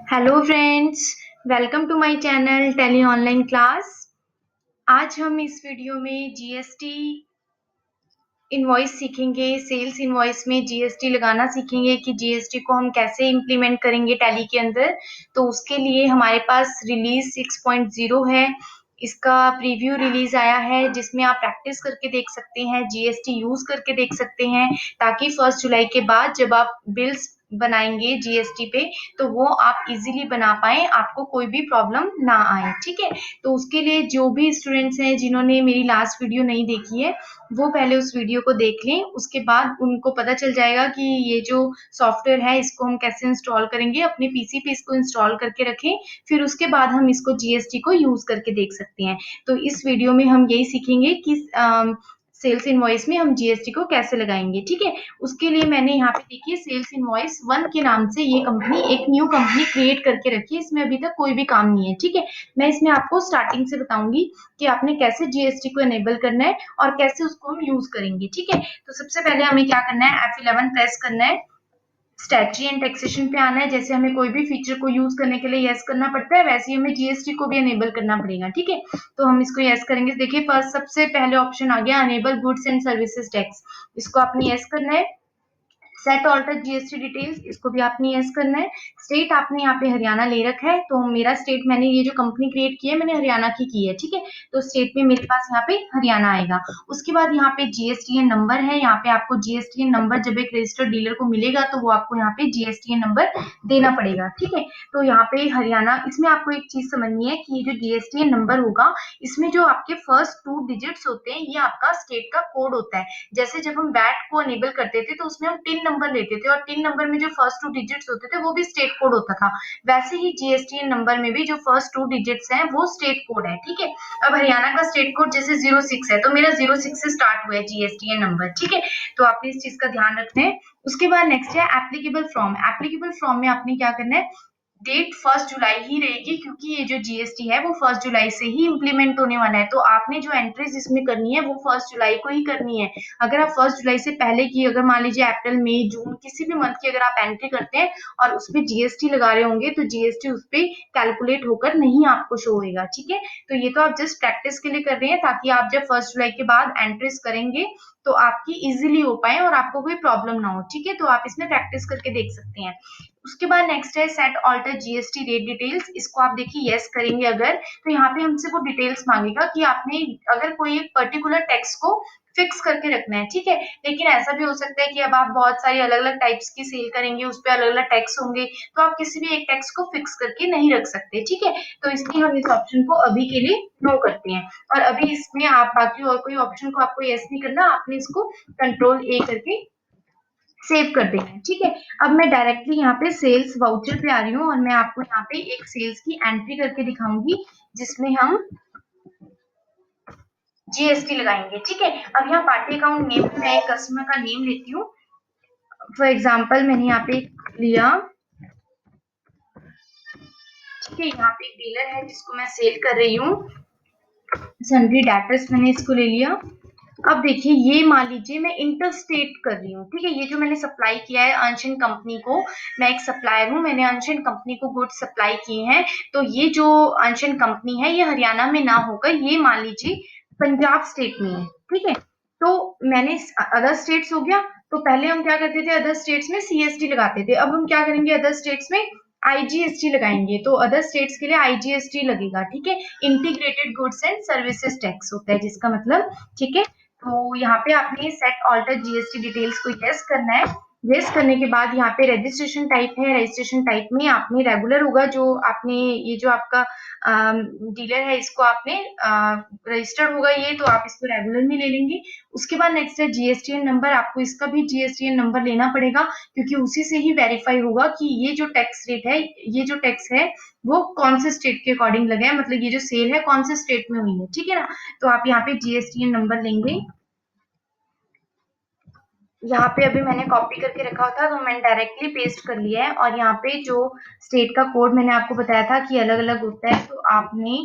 Hello friends, welcome to my channel Tally online class. आज हम इस वीडियो में जीएसटी इनवॉइस सीखेंगे। सेल्स इनवॉइस में जीएसटी लगाना सीखेंगे कि जीएसटी को हम कैसे इम्प्लीमेंट करेंगे टैली के अंदर। तो उसके लिए हमारे पास रिलीज 6.0 है। इसका प्रीव्यू रिलीज आया है जिसमें आप प्रैक्टिस करके देख सकते हैं, जीएसटी यूज करके देख सकते हैं, ताकि 1 जुलाई के बाद जब आप बिल्स बनाएंगे जीएसटी पे तो वो आप इजीली बना पाए, आपको कोई भी प्रॉब्लम ना आए। ठीक है, तो उसके लिए जो भी स्टूडेंट्स हैं जिन्होंने मेरी लास्ट वीडियो नहीं देखी है वो पहले उस वीडियो को देख लें। उसके बाद उनको पता चल जाएगा कि ये जो सॉफ्टवेयर है इसको हम कैसे इंस्टॉल करेंगे, अपने पीसी पे इसको इंस्टॉल करके रखें, फिर उसके बाद हम इसको जीएसटी को यूज करके देख सकते हैं। तो इस वीडियो में हम यही सीखेंगे कि सेल्स इनवॉइस में हम जीएसटी को कैसे लगाएंगे। ठीक है, उसके लिए मैंने यहाँ पे देखिए सेल्स इनवॉइस 1 के नाम से ये कंपनी एक न्यू कंपनी क्रिएट करके रखी है। इसमें अभी तक कोई भी काम नहीं है। ठीक है, मैं इसमें आपको स्टार्टिंग से बताऊंगी कि आपने कैसे जीएसटी को एनेबल करना है और कैसे उसको हम यूज करेंगे। ठीक है, तो सबसे पहले हमें क्या करना है, F11 प्रेस करना है, स्टैट्यूटरी एंड टैक्सेशन पे आना है। जैसे हमें कोई भी फीचर को यूज करने के लिए यस करना पड़ता है, वैसे ही हमें जीएसटी को भी एनेबल करना पड़ेगा। ठीक है, तो हम इसको यस करेंगे। देखिए फर्स्ट सबसे पहले ऑप्शन आ गया enable goods and services tax, इसको आपने यस करना है। सेट ऑल्टर जीएसटी डिटेल्स, इसको भी आपने यस करना है। स्टेट आपने यहाँ पे हरियाणा ले रखा है, तो मेरा स्टेट, मैंने ये जो कंपनी क्रिएट की है मैंने हरियाणा की है। ठीक है, तो स्टेट में मेरे पास यहाँ पे हरियाणा आएगा। उसके बाद यहाँ पे जीएसटीएन नंबर है, यहाँ पे आपको जीएसटीएन नंबर जब एक रजिस्टर्ड डीलर को मिलेगा तो वो आपको यहाँ पे जीएसटीएन नंबर देना पड़ेगा। ठीक है, तो यहाँ पे हरियाणा, इसमें आपको एक चीज समझनी है कि ये जो जीएसटीएन नंबर होगा इसमें जो आपके फर्स्ट 2 डिजिट्स होते हैं ये आपका स्टेट का कोड होता है। जैसे जब हम वैट को अनेबल करते थे तो उसमें हम टिन नंबर लेते थे और टिन नंबर में जो फर्स्ट 2 डिजिट्स होते थे वो भी स्टेट कोड होता था। वैसे ही जीएसटीएन नंबर में भी जो फर्स्ट 2 डिजिट्स हैं वो स्टेट कोड है। ठीक है, अब हरियाणा का स्टेट कोड जैसे 06 है तो मेरा 06 से स्टार्ट हुआ है जीएसटीएन नंबर। ठीक है, तो आपने इस चीज का ध्यान रखना है। उसके बाद नेक्स्ट है एप्लीकेबल फ्रॉम। एप्लीकेबल फ्रॉम में आपने क्या करना है, डेट 1 जुलाई ही रहेगी क्योंकि ये जो जीएसटी है वो 1 जुलाई से ही इम्प्लीमेंट होने वाला है। तो आपने जो एंट्रीज इसमें करनी है वो 1 जुलाई को ही करनी है। अगर आप 1 जुलाई से पहले की, अगर मान लीजिए अप्रैल मई जून किसी भी मंथ की अगर आप एंट्री करते हैं और उसपे जीएसटी लगा रहे होंगे तो जीएसटी उस पर कैलकुलेट होकर नहीं आपको शो होगा। ठीक है, तो ये तो आप जस्ट प्रैक्टिस के लिए कर रहे हैं ताकि आप जब 1 जुलाई के बाद एंट्रीज करेंगे तो आपकी इजीली हो पाए और आपको कोई प्रॉब्लम ना हो। ठीक है, तो आप इसमें प्रैक्टिस करके देख सकते हैं। उसके बाद नेक्स्ट है set alter GST rate details, इसको आप देखिए यस करेंगे अगर, तो यहाँ पे हमसे वो डिटेल्स मांगेगा कि आपने अगर कोई एक पर्टिकुलर टैक्स को फिक्स करके रखना है। ठीक है, लेकिन ऐसा भी हो सकता है कि अब आप बहुत सारी अलग अलग टाइप्स की सेल करेंगे, उस पर अलग अलग टैक्स होंगे, तो आप किसी भी एक टैक्स को फिक्स करके नहीं रख सकते। ठीक है, तो इसलिए हम इस ऑप्शन को अभी के लिए नो करते हैं और अभी इसमें आप बाकी और कोई ऑप्शन को आपको यस नहीं करना, आपने इसको कंट्रोल ए करके सेव कर देना है। ठीक है, अब मैं डायरेक्टली यहाँ पे सेल्स वाउचर पे आ रही हूँ और मैं आपको यहाँ पे एक सेल्स की एंट्री करके दिखाऊंगी जिसमें हम जीएसटी लगाएंगे। ठीक है, अब यहाँ पार्टी अकाउंट नेम, मैं एक कस्टमर का नेम लेती हूँ। फॉर एग्जाम्पल मैंने यहाँ पे लिया, ठीक है, यहाँ पे एक डीलर है जिसको मैं सेल कर रही हूँ, सन्ड्री डेटर्स मैंने इसको ले लिया। अब देखिए ये मान लीजिए मैं इंटर स्टेट कर रही हूँ। ठीक है, ये जो मैंने सप्लाई किया है अनशन कंपनी को, मैं एक सप्लायर हूँ, मैंने अनशन कंपनी को गुड्स सप्लाई किए हैं, तो ये जो अनशन कंपनी है ये हरियाणा में ना होकर ये मान लीजिए पंजाब स्टेट में है। ठीक है, तो मैंने अदर स्टेट्स हो गया, तो पहले हम क्या करते थे, अदर स्टेट्स में सीएसटी लगाते थे, अब हम क्या करेंगे, अदर स्टेट्स में आईजीएसटी लगाएंगे, तो अदर स्टेट्स के लिए आईजीएसटी लगेगा। ठीक है, integrated goods and services tax होता है जिसका मतलब। ठीक है, तो यहाँ पे आपने सेट ऑल्टर जीएसटी डिटेल्स को यस करना है। यस करने के बाद यहाँ पे रजिस्ट्रेशन टाइप है, रजिस्ट्रेशन टाइप में आपने रेगुलर होगा, जो आपने ये जो आपका डीलर है इसको आपने रजिस्टर्ड होगा ये, तो आप इसको रेगुलर में ले लेंगे। उसके बाद नेक्स्ट है जीएसटीएन नंबर, आपको इसका भी जीएसटीएन नंबर लेना पड़ेगा क्योंकि उसी से ही वेरीफाई होगा कि ये जो टैक्स रेट है, ये जो टैक्स है वो कौन से स्टेट के अकॉर्डिंग लगा है, मतलब ये जो सेल है कौन से स्टेट में हुई है। ठीक है ना, तो आप यहाँ पे जीएसटीएन नंबर लेंगे। यहाँ पे अभी मैंने कॉपी करके रखा था तो मैंने डायरेक्टली पेस्ट कर लिया है और यहाँ पे जो स्टेट का कोड मैंने आपको बताया था कि अलग अलग होता है, तो आपने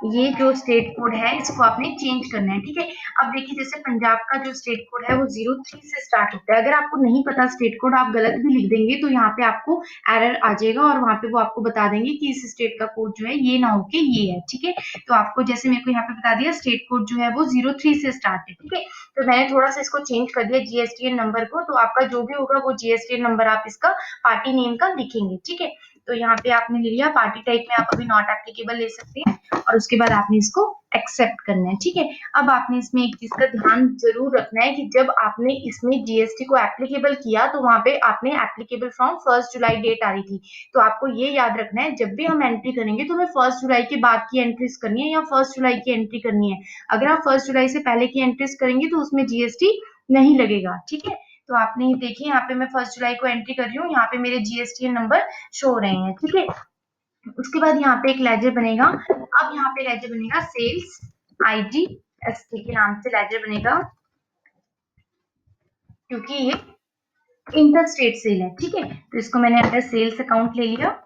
ये जो स्टेट कोड है इसको आपने चेंज करना है, ठीक है। अब देखिए जैसे पंजाब का जो स्टेट कोड है वो 03 से स्टार्ट होता है। अगर आपको नहीं पता स्टेट कोड, आप गलत भी लिख देंगे तो यहाँ पे आपको एरर आ जाएगा और वहां पे वो आपको बता देंगे कि इस स्टेट का कोड जो है ये ना होके ये है, ठीक है। तो आपको जैसे मेरे को यहाँ पे बता दिया स्टेट कोड जो है वो 03 से स्टार्ट है, ठीक है। तो मैंने थोड़ा सा इसको चेंज कर दिया जीएसटीएन नंबर को, तो आपका जो भी होगा वो जीएसटीएन नंबर आप इसका पार्टी नेम का लिखेंगे, ठीक है। तो यहाँ पे आपने ले लिया, पार्टी टाइप में आप अभी नॉट एप्लीकेबल ले सकते हैं और उसके बाद आपने इसको एक्सेप्ट करना है, ठीक है। अब आपने इसमें एक चीज का ध्यान जरूर रखना है कि जब आपने इसमें जीएसटी को एप्लीकेबल किया तो वहां पे आपने एप्लीकेबल फ्रॉम 1 जुलाई डेट आ रही थी। तो आपको ये याद रखना है जब भी हम एंट्री करेंगे तो हमें 1 जुलाई के बाद की एंट्रीज करनी है या 1 जुलाई की एंट्री करनी है। अगर आप 1 जुलाई से पहले की एंट्रीज करेंगे तो उसमें जीएसटी नहीं लगेगा, ठीक है। तो आपने देखिए यहाँ पे मैं 1 जुलाई को एंट्री कर रही हूँ, यहाँ पे मेरे जीएसटी नंबर शो हो रहे हैं, ठीक है। उसके बाद यहाँ पे एक लेजर बनेगा। अब यहाँ पे लेजर बनेगा सेल्स IGST के नाम से लेजर बनेगा, क्योंकि ये इंटर स्टेट सेल है, ठीक है। तो इसको मैंने अंडर सेल्स अकाउंट ले लिया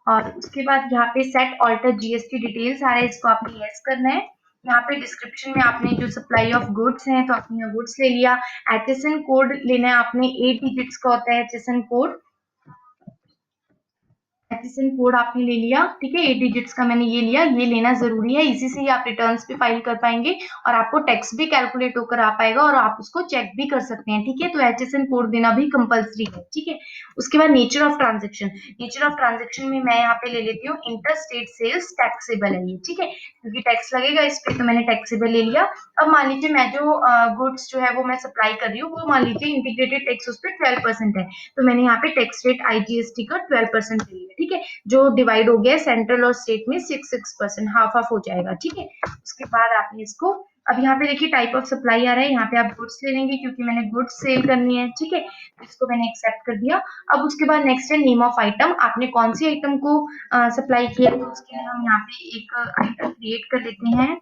और उसके बाद यहाँ पे सेट ऑल्टर जीएसटी डिटेल्स आ रहा है, इसको आपने यस करना है। यहाँ पे डिस्क्रिप्शन में आपने जो सप्लाई ऑफ गुड्स हैं तो आपने गुड्स ले लिया। एचएसएन कोड लेना है आपने, 8 डिजिट्स का होता है एचएसएन कोड। एचएसएन कोड आपने ले लिया, ठीक है। 8 डिजिट्स का मैंने ये लिया, ये लेना जरूरी है, इसी से ही आप रिटर्न्स पे फाइल कर पाएंगे और आपको टैक्स भी कैलकुलेट होकर आ पाएगा और आप उसको चेक भी कर सकते हैं, ठीक है। तो एचएसएन कोड देना भी कंपलसरी है, ठीक है। उसके बाद nature of transaction, nature of transaction में मैं यहाँ पे ले लेती हूँ इंटर स्टेट सेल्स टैक्सेबल है ये, ठीक है, क्योंकि टैक्स लगेगा इस पे, तो मैंने टैक्सेबल ले लिया। अब मान लीजिए मैं जो गुड्स जो है वो मैं सप्लाई कर रही हूँ वो मान लीजिए इंटीग्रेटेड टैक्स उस पर 12% है, तो मैंने यहाँ पे टैक्स रेट IGST का 12% ले लिया, ठीक है। जो डिवाइड हो गया सेंट्रल और स्टेट में 6% हाफ हाफ हो जाएगा, ठीक है। उसके बाद आपने इसको, अब यहाँ पे देखिए टाइप ऑफ सप्लाई आ रहा है, यहाँ पे आप गुड्स ले लेंगे क्योंकि मैंने गुड्स सेल करनी है, ठीक है। इसको मैंने एक्सेप्ट कर दिया। अब उसके बाद नेक्स्ट है नेम ऑफ आइटम, आपने कौन सी आइटम को सप्लाई किया, तो उसके लिए हम यहाँ पे एक आइटम क्रिएट कर लेते हैं।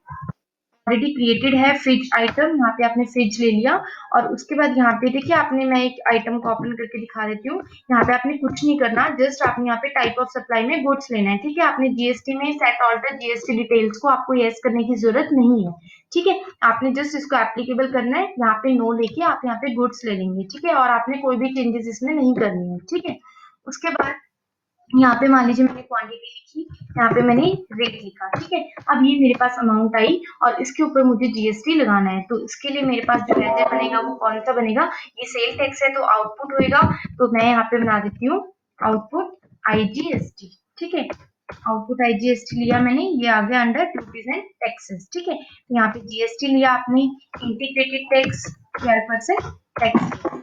ऑलरेडी क्रिएटेड है फ्रिज आइटम, यहाँ पे आपने फ्रिज ले लिया और उसके बाद यहाँ पे देखिए आपने, मैं एक आइटम को ओपन करके दिखा देती हूँ। यहाँ पे आपने कुछ नहीं करना, जस्ट आपने यहाँ पे टाइप ऑफ सप्लाई में गुड्स लेना है, ठीक है। आपने जीएसटी में सेट ऑल्टर जीएसटी डिटेल्स को आपको यस करने की जरूरत नहीं है, ठीक है। आपने जस्ट इसको एप्लीकेबल करना है, यहाँ पे नो लेके आप यहाँ पे गुड्स ले लेंगे, ठीक है। और आपने कोई भी चेंजेस इसमें नहीं करनी है, ठीक है। उसके बाद यहाँ पे मान लीजिए मैंने क्वांटिटी लिखी, यहाँ पे मैंने रेट लिखा, ठीक है। अब ये मेरे पास अमाउंट आई और इसके ऊपर मुझे जीएसटी लगाना है, तो इसके लिए मेरे पास जो लेजर बनेगा वो कौन सा बनेगा, ये सेल टैक्स है तो आउटपुट होएगा, तो मैं यहाँ पे बना देती हूँ आउटपुट IGST, ठीक है। आउटपुट IGST लिया मैंने, ये आ गया अंडर ड्यूटीज एंड टैक्सेस, ठीक है। यहाँ पे जीएसटी लिया आपने, इंटीग्रेटेड टैक्स 12% टैक्स,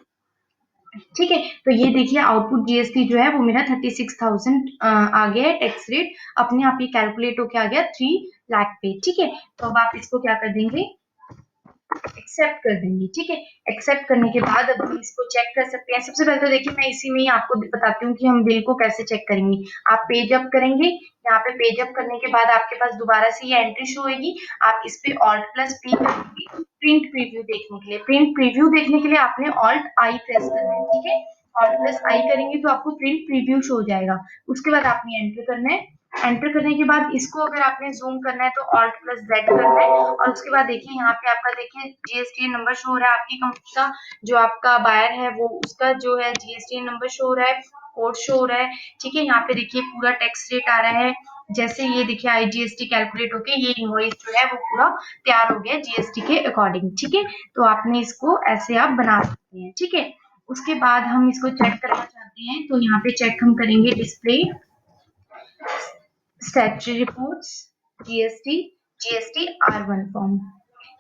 ठीक है। तो ये देखिए आउटपुट जीएसटी जो है वो मेरा 36,000 आ गया है, टैक्स रेट अपने आप ही कैलकुलेट होके आ गया 3 लाख पे, ठीक है। तो अब आप इसको क्या कर देंगे, एक्सेप्ट कर देंगे, ठीक है। एक्सेप्ट करने के बाद अब हम इसको चेक कर सकते हैं। सबसे पहले तो देखिए मैं इसी में ही आपको बताती हूँ कि हम बिल को कैसे चेक करेंगे। आप पेज अप करेंगे, यहाँ पे पेज अप करने के बाद आपके पास दोबारा से ये एंट्री शो होगी, आप इस पे Alt+P करेंगे प्रिंट प्रीव्यू देखने के लिए। प्रिंट प्रीव्यू देखने के लिए आपने Alt+I प्रेस करना है, ठीक है। Alt+I करेंगे तो आपको प्रिंट प्रीव्यू शो हो जाएगा। उसके बाद आपने एंटर करना है, एंटर करने के बाद इसको अगर आपने जूम करना है तो Alt+Z करना है और उसके बाद देखिए यहाँ पे आपका देखिए जीएसटी नंबर शो हो रहा है, आपकी कंपनी का जो आपका बायर है वो उसका जो है जीएसटी नंबर शो हो रहा है, कोड शो हो रहा है, ठीक है। यहाँ पे देखिए पूरा टैक्स रेट आ रहा है, जैसे ये देखिए IGST कैलकुलेट होके ये इनवॉइस जो है वो पूरा तैयार हो गया जीएसटी के अकॉर्डिंग, ठीक है। तो आपने इसको ऐसे आप बना सकते हैं, ठीक है। उसके बाद हम इसको चेक करना चाहते हैं तो यहाँ पे चेक हम करेंगे display statutory reports GST R1 form.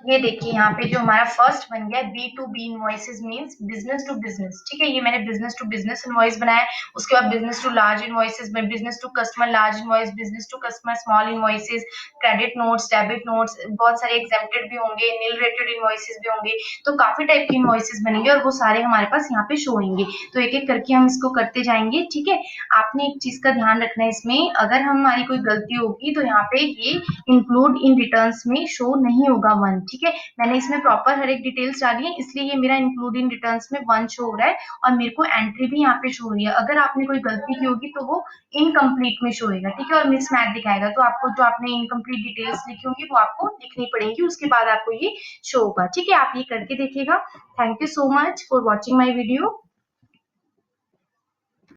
ये देखिए यहाँ पे जो हमारा फर्स्ट बन गया B2B invoices means business to business, ठीक है। ये मैंने बिजनेस टू बिजनेस इनवॉइस बनाया, उसके बाद business to large invoices, business to customer large invoice, business to customer small invoices, credit notes, debit notes, बहुत सारे एग्जेम्प्टेड भी होंगे, नील रेटेड इनवॉइसेस भी होंगे, तो काफी टाइप की इनवॉइसेस बनेंगे और वो सारे हमारे पास यहाँ पे शो होंगे। तो एक एक करके हम इसको करते जाएंगे, ठीक है। आपने एक चीज का ध्यान रखना है इसमें, अगर हमारी कोई गलती होगी तो यहाँ पे ये इंक्लूड इन रिटर्न्स में शो नहीं होगा 1, ठीक है। मैंने इसमें प्रॉपर हर एक डिटेल्स डाली है, इसलिए ये मेरा इंक्लूड इन रिटर्न्स में 1 शो हो रहा है और मेरे को एंट्री भी यहाँ पे शो हो रही है। अगर आपने कोई गलती की होगी तो वो इनकम्प्लीट में शो होएगा, ठीक है, और मिसमैच दिखाएगा। तो आपको जो आपने इनकम्प्लीट डिटेल्स लिखी होंगी वो आपको लिखनी पड़ेगी, उसके बाद आपको ये शो होगा, ठीक है। आप ये करके देखिएगा। Thank you so much for watching my video.